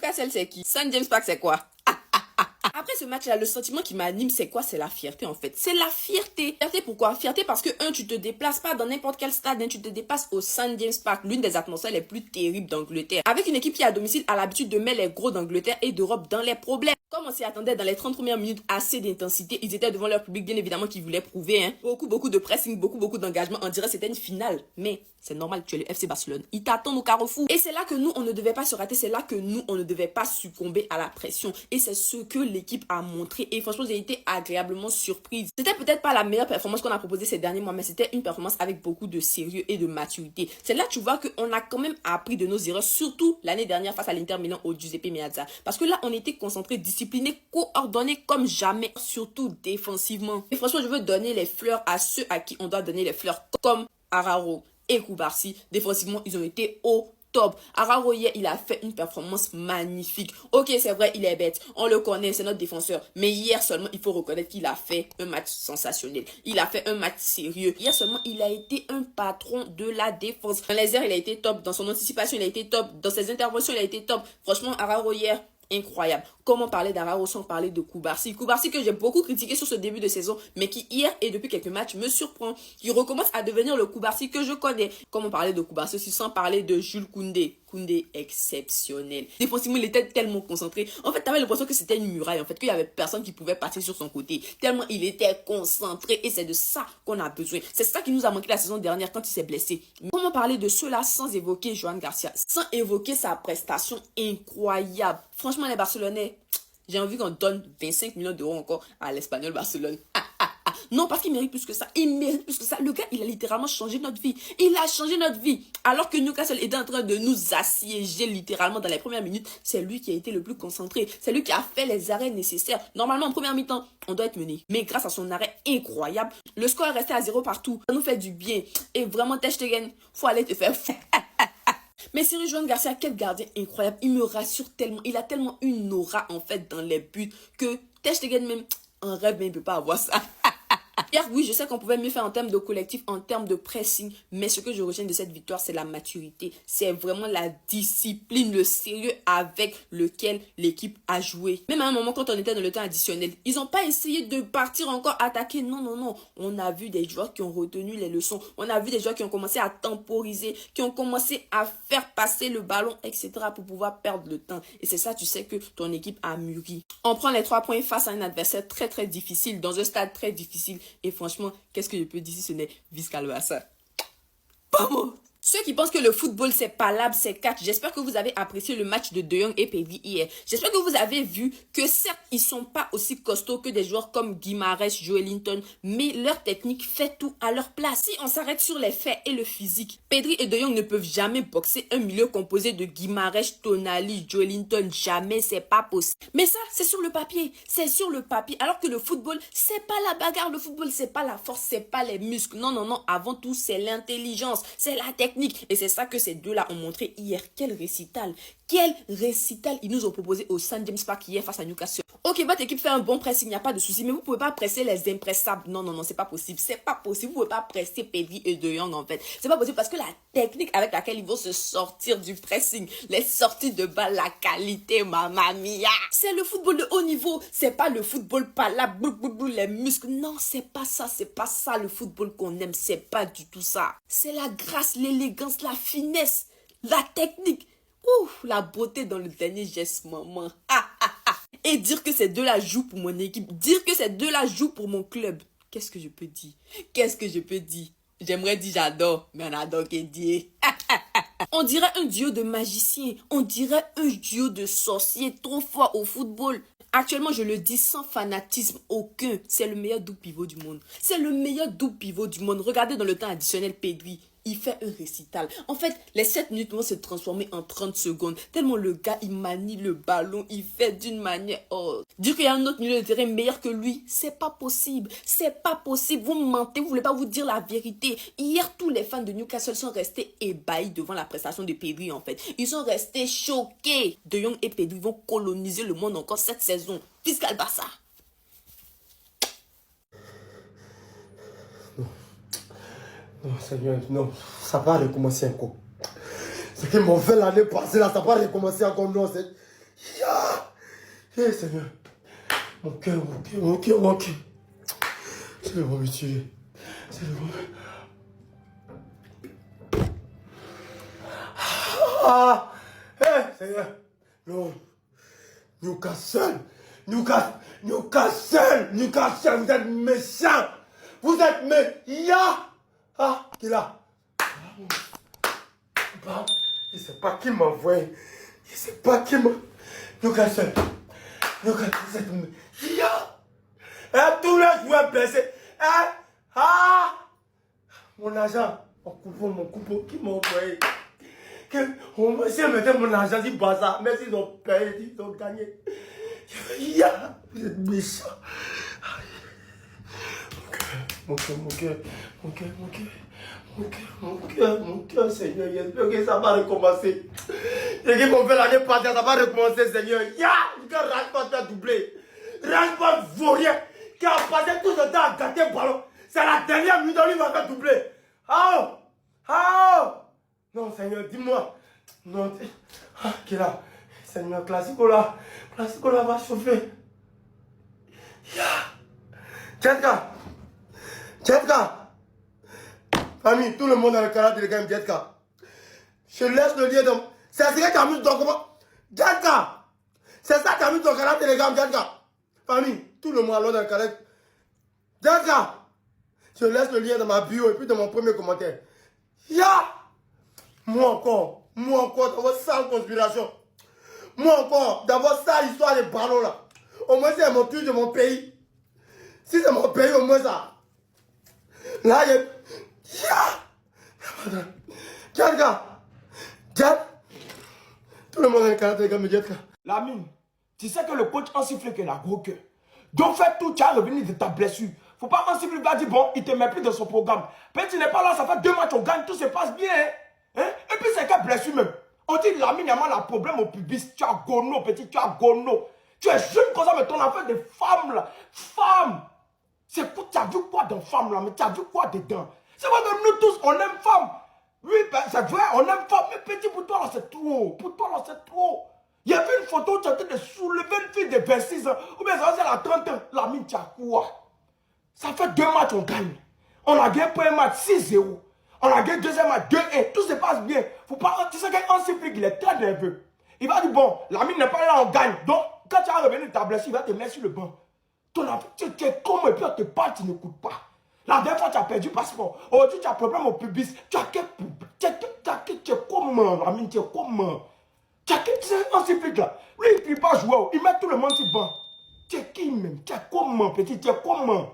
Newcastle, c'est qui? St. James Park, c'est quoi? Après ce match-là, le sentiment qui m'anime, c'est quoi? C'est la fierté, en fait. C'est la fierté. Fierté pourquoi? Fierté parce que, tu te déplaces pas dans n'importe quel stade, tu te déplaces au St. James Park, l'une des atmosphères les plus terribles d'Angleterre. Avec une équipe qui, à domicile, a l'habitude de mettre les gros d'Angleterre et d'Europe dans les problèmes. Comme on s'y attendait dans les 30 premières minutes, assez d'intensité. Ils étaient devant leur public, bien évidemment, qui voulaient prouver, Beaucoup de pressing, beaucoup d'engagement. On dirait que c'était une finale. Mais c'est normal, tu es le FC Barcelone. Ils t'attendent au carrefour. Et c'est là que nous, on ne devait pas se rater. C'est là que nous, on ne devait pas succomber à la pression. Et c'est ce que l'équipe a montré. Et franchement, j'ai été agréablement surprise. C'était peut-être pas la meilleure performance qu'on a proposée ces derniers mois, mais c'était une performance avec beaucoup de sérieux et de maturité. C'est là que tu vois qu'on a quand même appris de nos erreurs, surtout l'année dernière face à l'Inter Milan au Giuseppe Meazza. Parce que là, on était concentrés, disciplinés, coordonnés comme jamais, surtout défensivement. Et franchement, je veux donner les fleurs à ceux à qui on doit donner les fleurs, comme Araujo et Koubarsi. Défensivement, ils ont été au top. Araujo hier, il a fait une performance magnifique. Ok, c'est vrai, il est bête. On le connaît, c'est notre défenseur. Mais hier seulement, il faut reconnaître qu'il a fait un match sensationnel. Il a fait un match sérieux. Hier seulement, il a été un patron de la défense. Dans les airs, il a été top. Dans son anticipation, il a été top. Dans ses interventions, il a été top. Franchement, Araujo hier, incroyable. Comment parler d'Araujo sans parler de Koubarsi? Koubarsi que j'ai beaucoup critiqué sur ce début de saison, mais qui hier et depuis quelques matchs me surprend. Qui recommence à devenir le Koubarsi que je connais. Comment parler de Koubarsi aussi sans parler de Jules Koundé? Koundé exceptionnel. Défensivement, il était tellement concentré. En fait, t'avais l'impression que c'était une muraille, en fait, qu'il y avait personne qui pouvait passer sur son côté. Tellement il était concentré et c'est de ça qu'on a besoin. C'est ça qui nous a manqué la saison dernière quand il s'est blessé. Mais comment parler de cela sans évoquer Joan Garcia? Sans évoquer sa prestation incroyable. Franchement, les Barcelonais, j'ai envie qu'on donne 25 millions d'euros encore à l'Espagnol Barcelone. Non, parce qu'il mérite plus que ça. Il mérite plus que ça. Le gars, il a littéralement changé notre vie. Il a changé notre vie. Alors que Newcastle était en train de nous assiéger littéralement dans les premières minutes, c'est lui qui a été le plus concentré. C'est lui qui a fait les arrêts nécessaires. Normalement, en première mi-temps, on doit être mené. Mais grâce à son arrêt incroyable, le score est resté à 0 partout. Ça nous fait du bien. Et vraiment, Ter Stegen, faut aller te faire fou. Mais sérieux, Joan Garcia, quel gardien incroyable. Il me rassure tellement. Il a tellement une aura, en fait, dans les buts que Ter Stegen, même, en rêve, mais il ne peut pas avoir ça. Hier, oui, je sais qu'on pouvait mieux faire en termes de collectif, en termes de pressing, mais ce que je retiens de cette victoire, c'est la maturité. C'est vraiment la discipline, le sérieux avec lequel l'équipe a joué. Même à un moment, quand on était dans le temps additionnel, ils n'ont pas essayé de partir encore attaquer. Non, non, non. On a vu des joueurs qui ont retenu les leçons. On a vu des joueurs qui ont commencé à temporiser, qui ont commencé à faire passer le ballon, etc. pour pouvoir perdre le temps. Et c'est ça, tu sais que ton équipe a mûri. On prend les 3 points face à un adversaire très, très difficile, dans un stade très difficile. Et franchement, qu'est-ce que je peux dire si ce n'est Vizca Barça? Vamos! Ceux qui pensent que le football c'est palabre, c'est catch, j'espère que vous avez apprécié le match de De Jong et Pedri hier. J'espère que vous avez vu que certes, ils sont pas aussi costauds que des joueurs comme Guimarães, Joelinton, mais leur technique fait tout à leur place. Si on s'arrête sur les faits et le physique, Pedri et De Jong ne peuvent jamais boxer un milieu composé de Guimarães, Tonali, Joelinton, jamais, c'est pas possible. Mais ça, c'est sur le papier, alors que le football, c'est pas la bagarre, le football, c'est pas la force, c'est pas les muscles, non, non, non, avant tout, c'est l'intelligence, c'est la technique. Et c'est ça que ces deux-là ont montré hier. Quel récital ils nous ont proposé au St. James Park hier face à Newcastle. Ok, votre équipe fait un bon pressing, il n'y a pas de souci, mais vous pouvez pas presser les impressables. Non, non, non, c'est pas possible. Vous pouvez pas presser Pedri et De Jong en fait. C'est pas possible parce que la technique avec laquelle ils vont se sortir du pressing, les sorties de balle, la qualité, mamma mia. C'est le football de haut niveau. C'est pas le football palabre, les muscles. Non, c'est pas ça le football qu'on aime. C'est pas du tout ça. C'est la grâce, l'élégance, la finesse, la technique. Ouf, la beauté dans le dernier geste, maman. Et dire que ces deux-là jouent pour mon équipe, dire que ces deux-là jouent pour mon club. Qu'est-ce que je peux dire? J'aimerais dire j'adore, mais on adore Kédié. On dirait un duo de magiciens, on dirait un duo de sorciers trop fort au football. Actuellement, je le dis sans fanatisme aucun, c'est le meilleur double pivot du monde. Regardez dans le temps additionnel Pedri. Il fait un récital. En fait, les 7 minutes vont se transformer en 30 secondes. Tellement le gars, il manie le ballon. Il fait d'une manière... Oh. Dire qu'il y a un autre milieu de terrain meilleur que lui, c'est pas possible. Vous mentez, vous voulez pas vous dire la vérité. Hier, tous les fans de Newcastle sont restés ébahis devant la prestation de Pedri, en fait. Ils sont restés choqués. De Jong et Pedri vont coloniser le monde encore cette saison. Vizca Barça. Non, Seigneur, non, ça va recommencer encore. Ce qu'ils m'ont fait l'année passée, là, ça va recommencer encore. Non, Eh, Seigneur. Mon cœur, mon cœur, mon cœur, mon cœur. C'est le bon me tuer. C'est le bon. Ah! Eh, Seigneur. Non. Newcastle, vous êtes méchants. Vous êtes méchants. Ah, qui est là? Je ne sais pas qui m'a envoyé. Je ne sais pas qui m'a... Newcastle, vous êtes méchants. Et tous les joueurs blessés. Mon argent, mon coupon, qui m'a envoyé? On m'a dit, mettez mon argent, dit bazar. Mais ils ont payé, ils ont gagné. Vous êtes méchants. Mon cœur, Seigneur. J'espère que ça va recommencer. Et qu'ils m'ont fait l'année passée, ça va recommencer, Seigneur. Que Rashford va doubler. Rashford vaurien qui a passé tout ce temps à gâter le ballon. C'est la dernière minute, lui va faire doubler. Non, Seigneur, dis-moi. Non, qui est là? Seigneur, Classico là va chauffer. Jetka. Famille, tout le monde dans le canal de Telegram, Jetka. Je laisse le lien dans... C'est ça que tu as mis dans comment? Jetka. C'est ça que tu as mis dans le canal de Telegram, Jetka. Famille, tout le monde alors dans le canal. Jetka. Je laisse le lien dans ma bio et puis dans mon premier commentaire. Moi encore, dans votre sale conspiration. Moi encore, dans votre sale histoire de ballon là. Au moins c'est mon truc de mon pays. Si c'est mon pays, au moins ça. Là, il y a... Jetka. Tout le monde dans le canal, les gars, me Jetka. Lamine, tu sais que le coach en siffle qu'il a gros cœur. Donc fais tout, tu as revenu de ta blessure. Faut pas en siffle, le gars dit bon, il te met plus dans son programme. Mais tu n'es pas là, ça fait 2 matchs, on gagne, tout se passe bien. Hein? Et puis c'est quelle blessure même. On dit Lamine, il y a mal à problème au pubis. Tu as gono, petit, tu as gono. Tu es jeune comme ça, mais ton affaire de femme là. Femme. C'est quoi, tu as vu quoi dans femme là, mais tu as vu quoi dedans? C'est vrai que nous tous, on aime femme. Oui, ben, c'est vrai, on aime femme. Mais petit, pour toi là, c'est trop. Pour toi là, c'est trop. Il y a vu une photo où tu es en train de soulever une fille de 26 ans. Ou bien ça, c'est la 30 ans. Lamine, tu as quoi? Ça fait 2 matchs, on gagne. On a gagné pour un match 6-0. On a gagné deuxième match 2-1. Tout se passe bien. Faut pas, tu sais qu'un siffle, il est très nerveux. Il va dire, bon, Lamine n'est pas là, on gagne. Donc, quand tu as revenu de ta blessure, il va te mettre sur le banc. Tu es comme et puis on te parle, tu n'écoutes pas. La dernière fois, tu as perdu le passeport. Aujourd'hui, tu as problème au pubis. Tu es comment, Lamine, tu es comment? Tu sais, un siffle là. Lui, il ne peut pas jouer. Il met tout le monde sur le banc. Tu es qui même? Tu es comment, petit? Tu es comment?